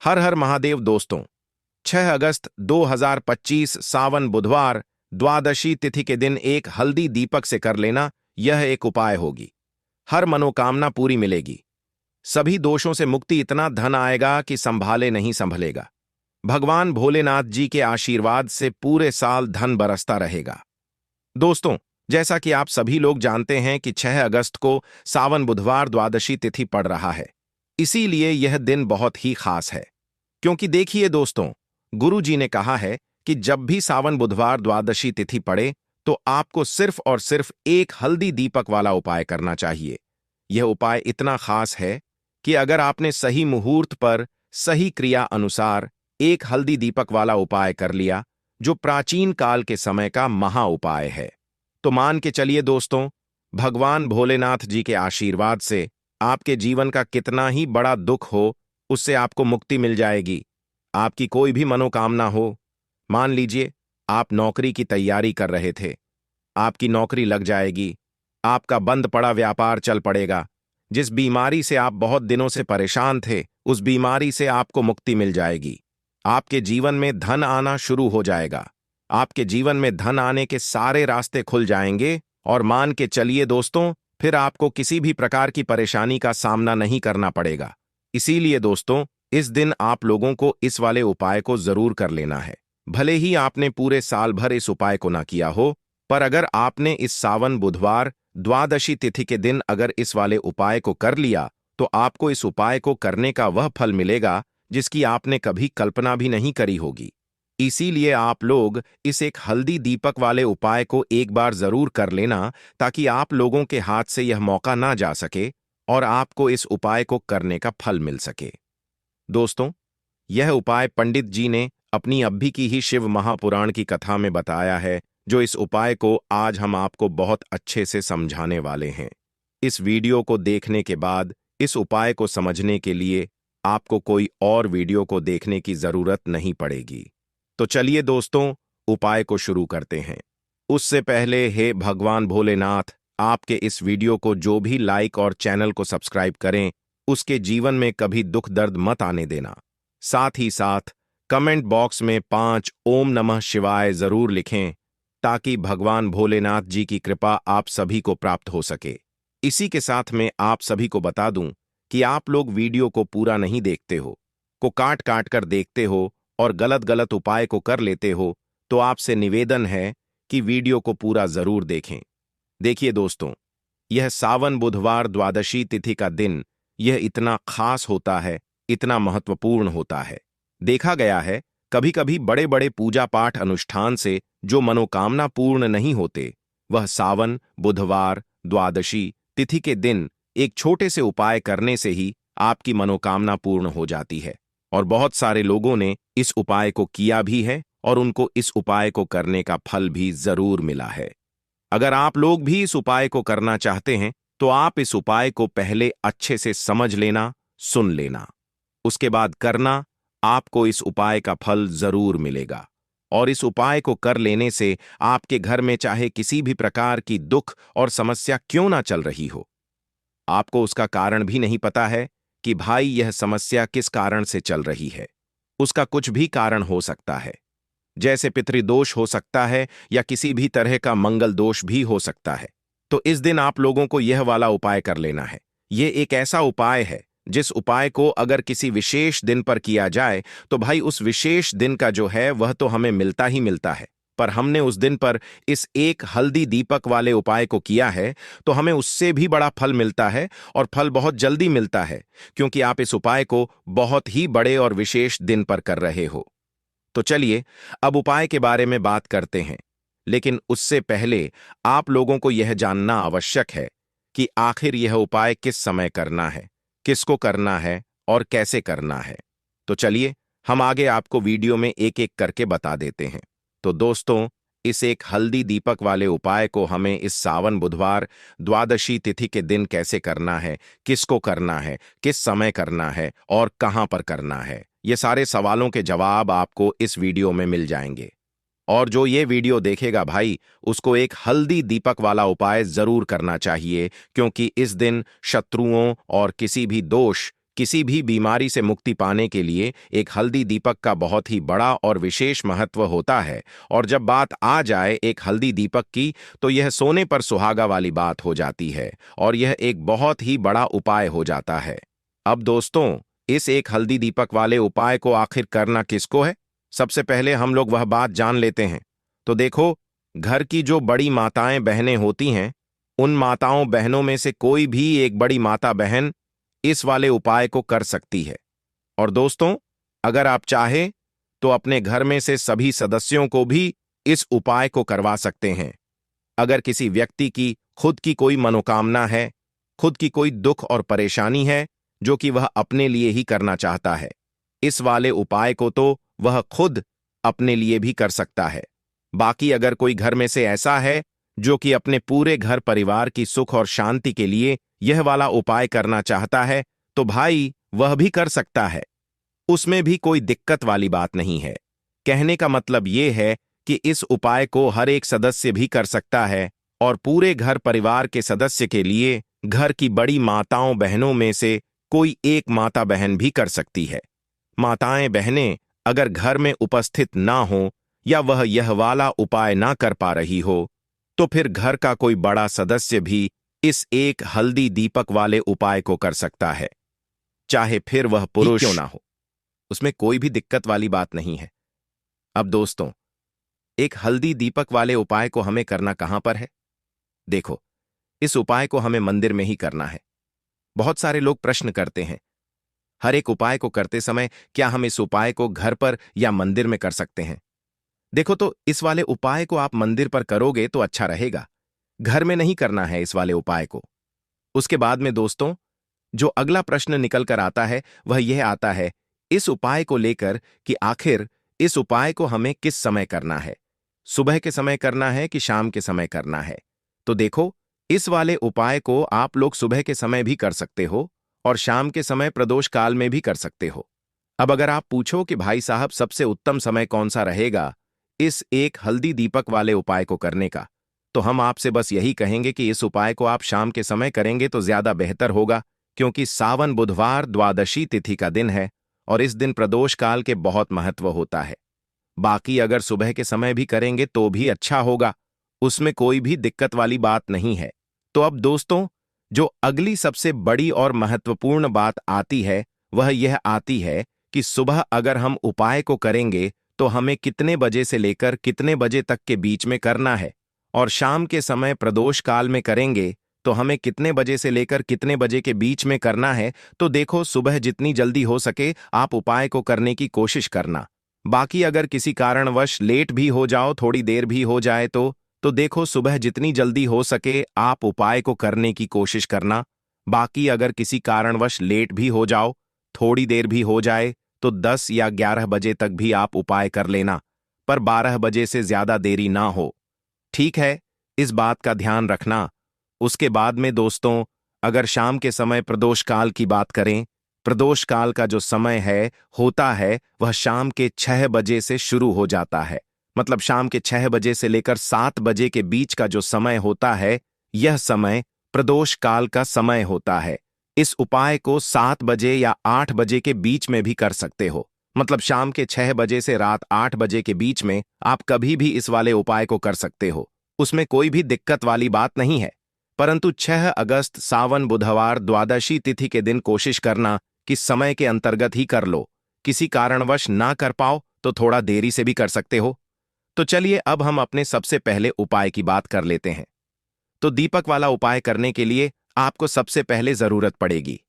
हर हर महादेव दोस्तों। 6 अगस्त 2025 सावन बुधवार द्वादशी तिथि के दिन एक हल्दी दीपक से कर लेना, यह एक उपाय होगी। हर मनोकामना पूरी मिलेगी। सभी दोषों से मुक्ति, इतना धन आएगा कि संभाले नहीं संभलेगा। भगवान भोलेनाथ जी के आशीर्वाद से पूरे साल धन बरसता रहेगा। दोस्तों, जैसा कि आप सभी लोग जानते हैं कि 6 अगस्त को सावन बुधवार द्वादशी तिथि पड़ रहा है। इसीलिए यह दिन बहुत ही खास है। क्योंकि देखिए दोस्तों, गुरु जी ने कहा है कि जब भी सावन बुधवार द्वादशी तिथि पड़े तो आपको सिर्फ और सिर्फ एक हल्दी दीपक वाला उपाय करना चाहिए। यह उपाय इतना खास है कि अगर आपने सही मुहूर्त पर सही क्रिया अनुसार एक हल्दी दीपक वाला उपाय कर लिया, जो प्राचीन काल के समय का महा उपाय है, तो मान के चलिए दोस्तों, भगवान भोलेनाथ जी के आशीर्वाद से आपके जीवन का कितना ही बड़ा दुख हो, उससे आपको मुक्ति मिल जाएगी। आपकी कोई भी मनोकामना हो, मान लीजिए आप नौकरी की तैयारी कर रहे थे, आपकी नौकरी लग जाएगी। आपका बंद पड़ा व्यापार चल पड़ेगा। जिस बीमारी से आप बहुत दिनों से परेशान थे, उस बीमारी से आपको मुक्ति मिल जाएगी। आपके जीवन में धन आना शुरू हो जाएगा। आपके जीवन में धन आने के सारे रास्ते खुल जाएंगे और मान के चलिए दोस्तों, फिर आपको किसी भी प्रकार की परेशानी का सामना नहीं करना पड़ेगा। इसीलिए दोस्तों, इस दिन आप लोगों को इस वाले उपाय को जरूर कर लेना है। भले ही आपने पूरे साल भर इस उपाय को ना किया हो, पर अगर आपने इस सावन बुधवार द्वादशी तिथि के दिन अगर इस वाले उपाय को कर लिया, तो आपको इस उपाय को करने का वह फल मिलेगा जिसकी आपने कभी कल्पना भी नहीं करी होगी। इसीलिए आप लोग इस एक हल्दी दीपक वाले उपाय को एक बार जरूर कर लेना, ताकि आप लोगों के हाथ से यह मौका ना जा सके और आपको इस उपाय को करने का फल मिल सके। दोस्तों, यह उपाय पंडित जी ने अपनी अभी की ही शिव महापुराण की कथा में बताया है, जो इस उपाय को आज हम आपको बहुत अच्छे से समझाने वाले हैं। इस वीडियो को देखने के बाद इस उपाय को समझने के लिए आपको कोई और वीडियो को देखने की जरूरत नहीं पड़ेगी। तो चलिए दोस्तों, उपाय को शुरू करते हैं। उससे पहले हे भगवान भोलेनाथ, आपके इस वीडियो को जो भी लाइक और चैनल को सब्सक्राइब करें, उसके जीवन में कभी दुख दर्द मत आने देना। साथ ही साथ कमेंट बॉक्स में 5 ओम नमः शिवाय जरूर लिखें, ताकि भगवान भोलेनाथ जी की कृपा आप सभी को प्राप्त हो सके। इसी के साथ में आप सभी को बता दूं कि आप लोग वीडियो को पूरा नहीं देखते हो, को काट काट कर देखते हो और गलत गलत उपाय को कर लेते हो, तो आपसे निवेदन है कि वीडियो को पूरा जरूर देखें। देखिए दोस्तों, यह सावन बुधवार द्वादशी तिथि का दिन यह इतना खास होता है, इतना महत्वपूर्ण होता है। देखा गया है कभी कभी बड़े बड़े पूजा पाठ अनुष्ठान से जो मनोकामना पूर्ण नहीं होते, वह सावन बुधवार द्वादशी तिथि के दिन एक छोटे से उपाय करने से ही आपकी मनोकामना पूर्ण हो जाती है। और बहुत सारे लोगों ने इस उपाय को किया भी है और उनको इस उपाय को करने का फल भी जरूर मिला है। अगर आप लोग भी इस उपाय को करना चाहते हैं, तो आप इस उपाय को पहले अच्छे से समझ लेना, सुन लेना, उसके बाद करना। आपको इस उपाय का फल जरूर मिलेगा। और इस उपाय को कर लेने से आपके घर में चाहे किसी भी प्रकार की दुख और समस्या क्यों ना चल रही हो, आपको उसका कारण भी नहीं पता है कि भाई यह समस्या किस कारण से चल रही है। उसका कुछ भी कारण हो सकता है, जैसे पितृदोष हो सकता है या किसी भी तरह का मंगल दोष भी हो सकता है। तो इस दिन आप लोगों को यह वाला उपाय कर लेना है। यह एक ऐसा उपाय है जिस उपाय को अगर किसी विशेष दिन पर किया जाए, तो भाई उस विशेष दिन का जो है वह तो हमें मिलता ही मिलता है। पर हमने उस दिन पर इस एक हल्दी दीपक वाले उपाय को किया है, तो हमें उससे भी बड़ा फल मिलता है, और फल बहुत जल्दी मिलता है, क्योंकि आप इस उपाय को बहुत ही बड़े और विशेष दिन पर कर रहे हो। तो चलिए अब उपाय के बारे में बात करते हैं। लेकिन उससे पहले आप लोगों को यह जानना आवश्यक है कि आखिर यह उपाय किस समय करना है, किसको करना है और कैसे करना है। तो चलिए हम आगे आपको वीडियो में एक एक करके बता देते हैं। तो दोस्तों, इस एक हल्दी दीपक वाले उपाय को हमें इस सावन बुधवार द्वादशी तिथि के दिन कैसे करना है, किसको करना है, किस समय करना है और कहां पर करना है, ये सारे सवालों के जवाब आपको इस वीडियो में मिल जाएंगे। और जो ये वीडियो देखेगा भाई, उसको एक हल्दी दीपक वाला उपाय जरूर करना चाहिए, क्योंकि इस दिन शत्रुओं और किसी भी दोष किसी भी बीमारी से मुक्ति पाने के लिए एक हल्दी दीपक का बहुत ही बड़ा और विशेष महत्व होता है। और जब बात आ जाए एक हल्दी दीपक की, तो यह सोने पर सुहागा वाली बात हो जाती है और यह एक बहुत ही बड़ा उपाय हो जाता है। अब दोस्तों, इस एक हल्दी दीपक वाले उपाय को आखिर करना किसको है? सबसे पहले हम लोग वह बात जान लेते हैं। तो देखो, घर की जो बड़ी माताएं बहनें होती हैं, उन माताओं बहनों में से कोई भी एक बड़ी माता बहन इस वाले उपाय को कर सकती है। और दोस्तों, अगर आप चाहे तो अपने घर में से सभी सदस्यों को भी इस उपाय को करवा सकते हैं। अगर किसी व्यक्ति की खुद की कोई मनोकामना है, खुद की कोई दुख और परेशानी है जो कि वह अपने लिए ही करना चाहता है, इस वाले उपाय को तो वह खुद अपने लिए भी कर सकता है। बाकी अगर कोई घर में से ऐसा है जो कि अपने पूरे घर परिवार की सुख और शांति के लिए यह वाला उपाय करना चाहता है, तो भाई वह भी कर सकता है। उसमें भी कोई दिक्कत वाली बात नहीं है। कहने का मतलब यह है कि इस उपाय को हर एक सदस्य भी कर सकता है और पूरे घर परिवार के सदस्य के लिए घर की बड़ी माताओं बहनों में से कोई एक माता बहन भी कर सकती है। माताएं बहनें अगर घर में उपस्थित ना हो या वह यह वाला उपाय ना कर पा रही हो, तो फिर घर का कोई बड़ा सदस्य भी इस एक हल्दी दीपक वाले उपाय को कर सकता है, चाहे फिर वह पुरुष क्यों ना हो। उसमें कोई भी दिक्कत वाली बात नहीं है। अब दोस्तों, एक हल्दी दीपक वाले उपाय को हमें करना कहां पर है? देखो, इस उपाय को हमें मंदिर में ही करना है। बहुत सारे लोग प्रश्न करते हैं, हर एक उपाय को करते समय क्या हम इस उपाय को घर पर या मंदिर में कर सकते हैं? देखो, तो इस वाले उपाय को आप मंदिर पर करोगे तो अच्छा रहेगा, घर में नहीं करना है इस वाले उपाय को। उसके बाद में दोस्तों, जो अगला प्रश्न निकल कर आता है वह यह आता है इस उपाय को लेकर कि आखिर इस उपाय को हमें किस समय करना है, सुबह के समय करना है कि शाम के समय करना है? तो देखो, इस वाले उपाय को आप लोग सुबह के समय भी कर सकते हो और शाम के समय प्रदोष काल में भी कर सकते हो। अब अगर आप पूछो कि भाई साहब सबसे उत्तम समय कौन सा रहेगा इस एक हल्दी दीपक वाले उपाय को करने का, तो हम आपसे बस यही कहेंगे कि इस उपाय को आप शाम के समय करेंगे तो ज्यादा बेहतर होगा, क्योंकि सावन बुधवार द्वादशी तिथि का दिन है और इस दिन प्रदोष काल के बहुत महत्व होता है। बाकी अगर सुबह के समय भी करेंगे तो भी अच्छा होगा, उसमें कोई भी दिक्कत वाली बात नहीं है। तो अब दोस्तों, जो अगली सबसे बड़ी और महत्वपूर्ण बात आती है वह यह आती है कि सुबह अगर हम उपाय को करेंगे तो हमें कितने बजे से लेकर कितने बजे तक के बीच में करना है, और शाम के समय प्रदोष काल में करेंगे तो हमें कितने बजे से लेकर कितने बजे के बीच में करना है। तो देखो, सुबह जितनी जल्दी हो सके आप उपाय को करने की कोशिश करना। बाकी अगर किसी कारणवश लेट भी हो जाओ, थोड़ी देर भी हो जाए तो देखो, सुबह जितनी जल्दी हो सके आप उपाय को करने की कोशिश करना। बाकी अगर किसी कारणवश लेट भी हो जाओ, थोड़ी देर भी हो जाए, तो 10 या 11 बजे तक भी आप उपाय कर लेना, पर 12 बजे से ज्यादा देरी ना हो। ठीक है, इस बात का ध्यान रखना। उसके बाद में दोस्तों, अगर शाम के समय प्रदोष काल की बात करें, प्रदोष काल का जो समय है होता है वह शाम के 6 बजे से शुरू हो जाता है। मतलब शाम के 6 बजे से लेकर 7 बजे के बीच का जो समय होता है, यह समय प्रदोष काल का समय होता है। इस उपाय को 7 बजे या 8 बजे के बीच में भी कर सकते हो। मतलब शाम के 6 बजे से रात 8 बजे के बीच में आप कभी भी इस वाले उपाय को कर सकते हो, उसमें कोई भी दिक्कत वाली बात नहीं है। परंतु 6 अगस्त सावन बुधवार द्वादशी तिथि के दिन कोशिश करना कि समय के अंतर्गत ही कर लो। किसी कारणवश ना कर पाओ तो थोड़ा देरी से भी कर सकते हो। तो चलिए अब हम अपने सबसे पहले उपाय की बात कर लेते हैं। तो दीपक वाला उपाय करने के लिए आपको सबसे पहले जरूरत पड़ेगी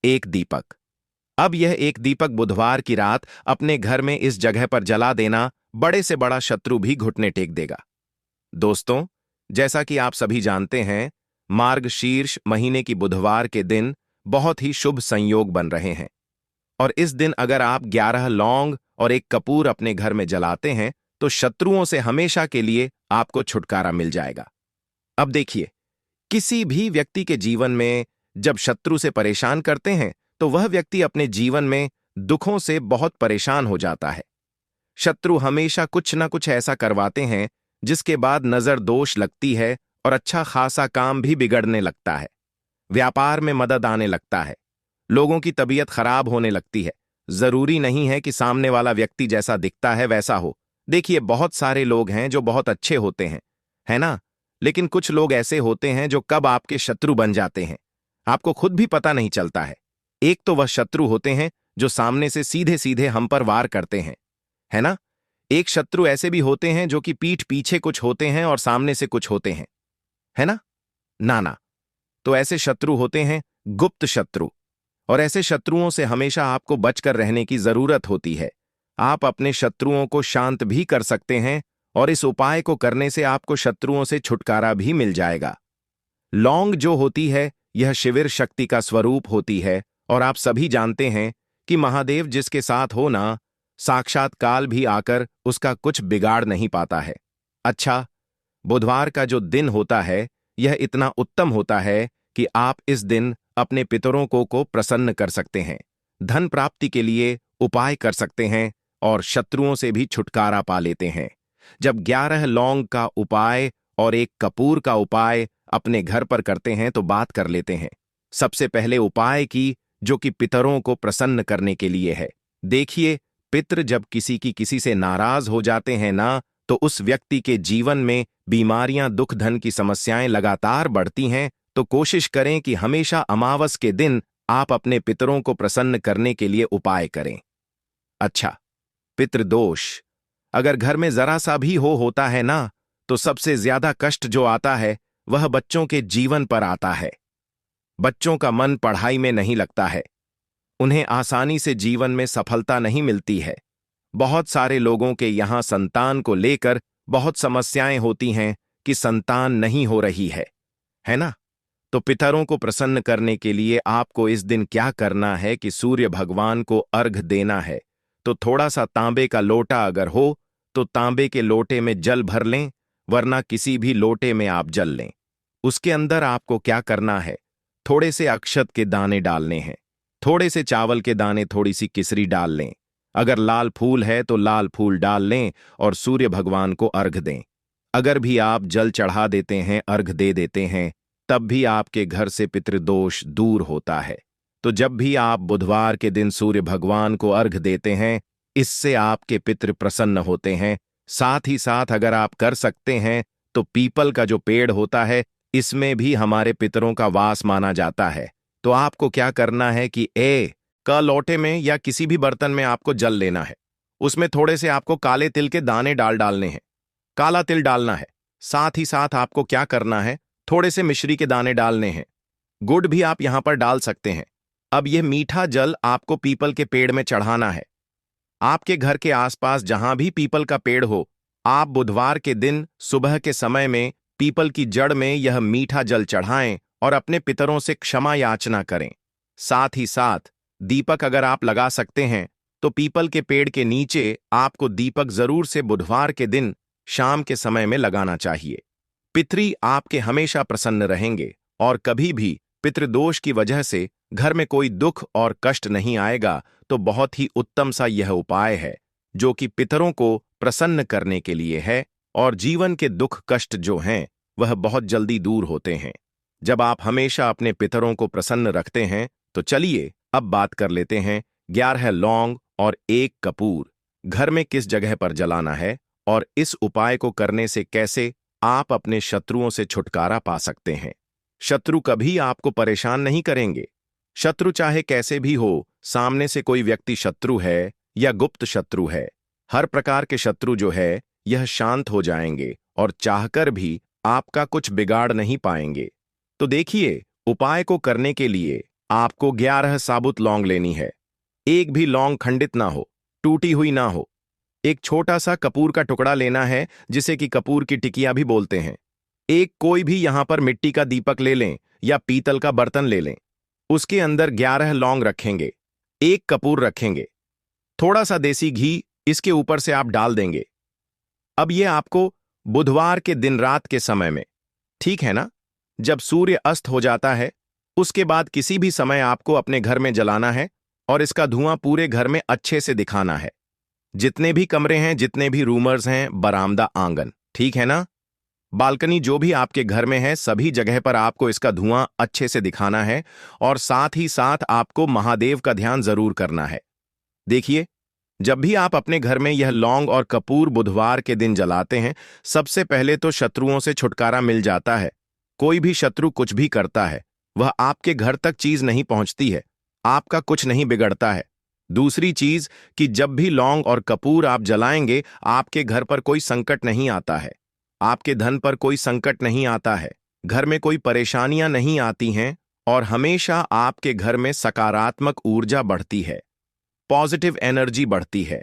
एक दीपक। अब यह एक दीपक बुधवार की रात अपने घर में इस जगह पर जला देना, बड़े से बड़ा शत्रु भी घुटने टेक देगा। दोस्तों, जैसा कि आप सभी जानते हैं, मार्गशीर्ष महीने की बुधवार के दिन बहुत ही शुभ संयोग बन रहे हैं और इस दिन अगर आप 11 लौंग और एक कपूर अपने घर में जलाते हैं तो शत्रुओं से हमेशा के लिए आपको छुटकारा मिल जाएगा। अब देखिए, किसी भी व्यक्ति के जीवन में जब शत्रु से परेशान करते हैं तो वह व्यक्ति अपने जीवन में दुखों से बहुत परेशान हो जाता है। शत्रु हमेशा कुछ ना कुछ ऐसा करवाते हैं जिसके बाद नजर दोष लगती है और अच्छा खासा काम भी बिगड़ने लगता है, व्यापार में मदद आने लगता है, लोगों की तबीयत खराब होने लगती है। जरूरी नहीं है कि सामने वाला व्यक्ति जैसा दिखता है वैसा हो। देखिए, बहुत सारे लोग हैं जो बहुत अच्छे होते हैं, है ना? लेकिन कुछ लोग ऐसे होते हैं जो कब आपके शत्रु बन जाते हैं, आपको खुद भी पता नहीं चलता है। एक तो वह शत्रु होते हैं जो सामने से सीधे सीधे हम पर वार करते हैं, है ना? एक शत्रु ऐसे भी होते हैं जो कि पीठ पीछे कुछ होते हैं और सामने से कुछ होते हैं, है ना? ना। तो ऐसे शत्रु होते हैं गुप्त शत्रु। और ऐसे शत्रुओं से हमेशा आपको बचकर रहने की जरूरत होती है। आप अपने शत्रुओं को शांत भी कर सकते हैं और इस उपाय को करने से आपको शत्रुओं से छुटकारा भी मिल जाएगा। लौंग जो होती है, यह शिविर शक्ति का स्वरूप होती है और आप सभी जानते हैं कि महादेव जिसके साथ हो ना, साक्षात काल भी आकर उसका कुछ बिगाड़ नहीं पाता है। अच्छा, बुधवार का जो दिन होता है, यह इतना उत्तम होता है कि आप इस दिन अपने पितरों को प्रसन्न कर सकते हैं, धन प्राप्ति के लिए उपाय कर सकते हैं और शत्रुओं से भी छुटकारा पा लेते हैं। जब 11 लौंग का उपाय और 1 कपूर का उपाय अपने घर पर करते हैं तो बात कर लेते हैं। सबसे पहले उपाय की, जो कि पितरों को प्रसन्न करने के लिए है। देखिए, पितृ जब किसी से नाराज हो जाते हैं ना, तो उस व्यक्ति के जीवन में बीमारियां, दुख, धन की समस्याएं लगातार बढ़ती हैं। तो कोशिश करें कि हमेशा अमावस के दिन आप अपने पितरों को प्रसन्न करने के लिए उपाय करें। अच्छा, पितृदोष अगर घर में जरा सा भी होता है ना, तो सबसे ज्यादा कष्ट जो आता है वह बच्चों के जीवन पर आता है। बच्चों का मन पढ़ाई में नहीं लगता है, उन्हें आसानी से जीवन में सफलता नहीं मिलती है। बहुत सारे लोगों के यहां संतान को लेकर बहुत समस्याएं होती हैं कि संतान नहीं हो रही है ना? तो पितरों को प्रसन्न करने के लिए आपको इस दिन क्या करना है कि सूर्य भगवान को अर्घ देना है। तो थोड़ा सा तांबे का लोटा अगर हो तो तांबे के लोटे में जल भर लें, वरना किसी भी लोटे में आप जल लें। उसके अंदर आपको क्या करना है, थोड़े से अक्षत के दाने डालने हैं, थोड़े से चावल के दाने, थोड़ी सी किसरी डाल लें। अगर लाल फूल है तो लाल फूल डाल लें और सूर्य भगवान को अर्घ दें। अगर भी आप जल चढ़ा देते हैं, अर्घ दे देते हैं, तब भी आपके घर से पितृदोष दूर होता है। तो जब भी आप बुधवार के दिन सूर्य भगवान को अर्घ देते हैं, इससे आपके पितृ प्रसन्न होते हैं। साथ ही साथ अगर आप कर सकते हैं तो पीपल का जो पेड़ होता है, इसमें भी हमारे पितरों का वास माना जाता है। तो आपको क्या करना है कि का लोटे में या किसी भी बर्तन में आपको जल लेना है। उसमें थोड़े से आपको काले तिल के दाने डालने हैं, काला तिल डालना है। साथ ही साथ आपको क्या करना है, थोड़े से मिश्री के दाने डालने हैं। गुड़ भी आप यहां पर डाल सकते हैं। अब यह मीठा जल आपको पीपल के पेड़ में चढ़ाना है। आपके घर के आसपास जहां भी पीपल का पेड़ हो, आप बुधवार के दिन सुबह के समय में पीपल की जड़ में यह मीठा जल चढ़ाएं और अपने पितरों से क्षमा याचना करें। साथ ही साथ दीपक अगर आप लगा सकते हैं तो पीपल के पेड़ के नीचे आपको दीपक जरूर से बुधवार के दिन शाम के समय में लगाना चाहिए। पितरी आपके हमेशा प्रसन्न रहेंगे और कभी भी पितृदोष की वजह से घर में कोई दुख और कष्ट नहीं आएगा। तो बहुत ही उत्तम सा यह उपाय है जो कि पितरों को प्रसन्न करने के लिए है और जीवन के दुख कष्ट जो हैं वह बहुत जल्दी दूर होते हैं जब आप हमेशा अपने पितरों को प्रसन्न रखते हैं। तो चलिए अब बात कर लेते हैं 11 लौंग और 1 कपूर घर में किस जगह पर जलाना है और इस उपाय को करने से कैसे आप अपने शत्रुओं से छुटकारा पा सकते हैं। शत्रु कभी आपको परेशान नहीं करेंगे। शत्रु चाहे कैसे भी हो, सामने से कोई व्यक्ति शत्रु है या गुप्त शत्रु है, हर प्रकार के शत्रु जो है यह शांत हो जाएंगे और चाहकर भी आपका कुछ बिगाड़ नहीं पाएंगे। तो देखिए, उपाय को करने के लिए आपको 11 साबुत लौंग लेनी है। एक भी लौंग खंडित ना हो, टूटी हुई ना हो। एक छोटा सा कपूर का टुकड़ा लेना है, जिसे कि कपूर की टिकिया भी बोलते हैं। एक कोई भी यहां पर मिट्टी का दीपक ले लें या पीतल का बर्तन ले लें। उसके अंदर 11 लौंग रखेंगे, 1 कपूर रखेंगे, थोड़ा सा देसी घी इसके ऊपर से आप डाल देंगे। अब ये आपको बुधवार के दिन रात के समय में, ठीक है ना, जब सूर्य अस्त हो जाता है उसके बाद किसी भी समय आपको अपने घर में जलाना है और इसका धुआं पूरे घर में अच्छे से दिखाना है। जितने भी कमरे हैं, जितने भी रूमर्स हैं, बरामदा, आंगन, ठीक है ना। बालकनी जो भी आपके घर में है सभी जगह पर आपको इसका धुआं अच्छे से दिखाना है और साथ ही साथ आपको महादेव का ध्यान जरूर करना है। देखिए, जब भी आप अपने घर में यह लौंग और कपूर बुधवार के दिन जलाते हैं, सबसे पहले तो शत्रुओं से छुटकारा मिल जाता है। कोई भी शत्रु कुछ भी करता है, वह आपके घर तक चीज नहीं पहुंचती है, आपका कुछ नहीं बिगड़ता है। दूसरी चीज कि जब भी लौंग और कपूर आप जलाएंगे, आपके घर पर कोई संकट नहीं आता है, आपके धन पर कोई संकट नहीं आता है, घर में कोई परेशानियां नहीं आती हैं और हमेशा आपके घर में सकारात्मक ऊर्जा बढ़ती है, पॉजिटिव एनर्जी बढ़ती है,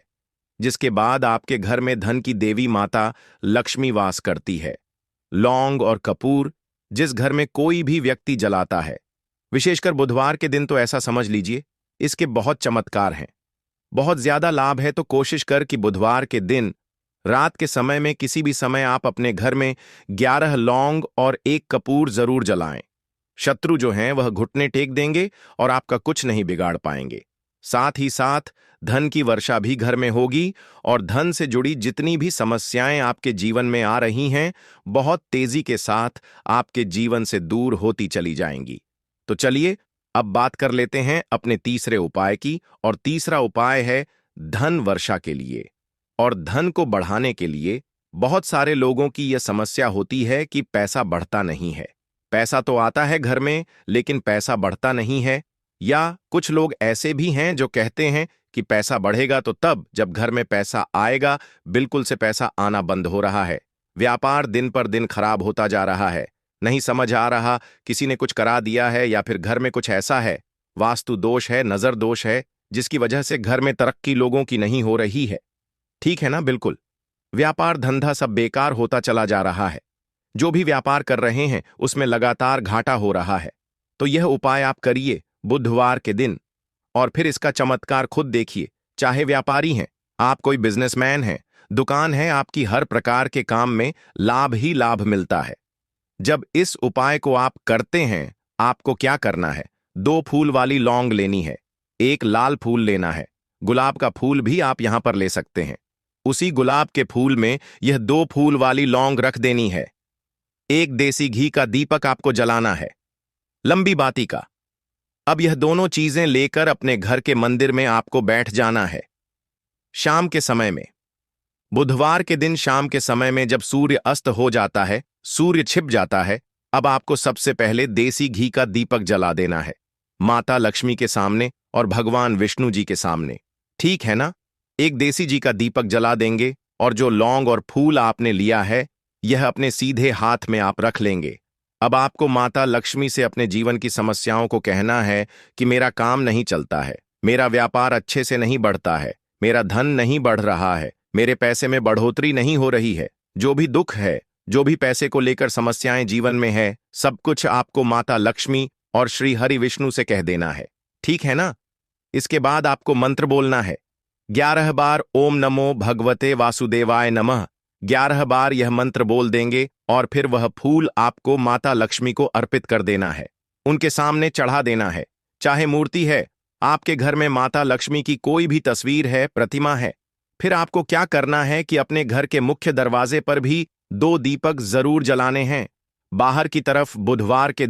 जिसके बाद आपके घर में धन की देवी माता लक्ष्मी वास करती है। लौंग और कपूर जिस घर में कोई भी व्यक्ति जलाता है, विशेषकर बुधवार के दिन, तो ऐसा समझ लीजिए इसके बहुत चमत्कार हैं, बहुत ज्यादा लाभ है। तो कोशिश कर कि बुधवार के दिन रात के समय में किसी भी समय आप अपने घर में 11 लौंग और 1 कपूर जरूर जलाएं। शत्रु जो हैं वह घुटने टेक देंगे और आपका कुछ नहीं बिगाड़ पाएंगे। साथ ही साथ धन की वर्षा भी घर में होगी और धन से जुड़ी जितनी भी समस्याएं आपके जीवन में आ रही हैं, बहुत तेजी के साथ आपके जीवन से दूर होती चली जाएंगी। तो चलिए अब बात कर लेते हैं अपने तीसरे उपाय की, और तीसरा उपाय है धन वर्षा के लिए और धन को बढ़ाने के लिए। बहुत सारे लोगों की यह समस्या होती है कि पैसा बढ़ता नहीं है, पैसा तो आता है घर में लेकिन पैसा बढ़ता नहीं है। या कुछ लोग ऐसे भी हैं जो कहते हैं कि पैसा बढ़ेगा तो तब जब घर में पैसा आएगा, बिल्कुल से पैसा आना बंद हो रहा है, व्यापार दिन पर दिन खराब होता जा रहा है, नहीं समझ आ रहा किसी ने कुछ करा दिया है या फिर घर में कुछ ऐसा है, वास्तु दोष है, नजर दोष है, जिसकी वजह से घर में तरक्की लोगों की नहीं हो रही है। ठीक है ना, बिल्कुल व्यापार धंधा सब बेकार होता चला जा रहा है, जो भी व्यापार कर रहे हैं उसमें लगातार घाटा हो रहा है। तो यह उपाय आप करिए बुधवार के दिन और फिर इसका चमत्कार खुद देखिए। चाहे व्यापारी हैं, आप कोई बिजनेसमैन हैं, दुकान है आपकी, हर प्रकार के काम में लाभ ही लाभ मिलता है। जब इस उपाय को आप करते हैं, आपको क्या करना है, 2 फूल वाली लौंग लेनी है, 1 लाल फूल लेना है, गुलाब का फूल भी आप यहां पर ले सकते हैं। उसी गुलाब के फूल में यह 2 फूल वाली लौंग रख देनी है। 1 देसी घी का दीपक आपको जलाना है, लंबी बाती का। अब यह दोनों चीजें लेकर अपने घर के मंदिर में आपको बैठ जाना है। शाम के समय में, बुधवार के दिन शाम के समय में जब सूर्य अस्त हो जाता है, सूर्य छिप जाता है, अब आपको सबसे पहले देसी घी का दीपक जला देना है, माता लक्ष्मी के सामने और भगवान विष्णु जी के सामने। ठीक है ना, 1 देसी घी का दीपक जला देंगे और जो लौंग और फूल आपने लिया है, यह अपने सीधे हाथ में आप रख लेंगे। अब आपको माता लक्ष्मी से अपने जीवन की समस्याओं को कहना है कि मेरा काम नहीं चलता है, मेरा व्यापार अच्छे से नहीं बढ़ता है, मेरा धन नहीं बढ़ रहा है, मेरे पैसे में बढ़ोतरी नहीं हो रही है, जो भी दुख है, जो भी पैसे को लेकर समस्याएं जीवन में है, सब कुछ आपको माता लक्ष्मी और श्री हरि विष्णु से कह देना है। ठीक है ना। इसके बाद आपको मंत्र बोलना है 11 बार, ओम नमो भगवते वासुदेवाय नमः। 11 बार यह मंत्र बोल देंगे और फिर वह फूल आपको माता लक्ष्मी को अर्पित कर देना है, उनके सामने चढ़ा देना है। चाहे मूर्ति है, आपके घर में माता लक्ष्मी की कोई भी तस्वीर है, प्रतिमा है, फिर आपको क्या करना है कि अपने घर के मुख्य दरवाजे पर भी 2 दीपक जरूर जलाने हैं। बाहर की तरफ बुधवार के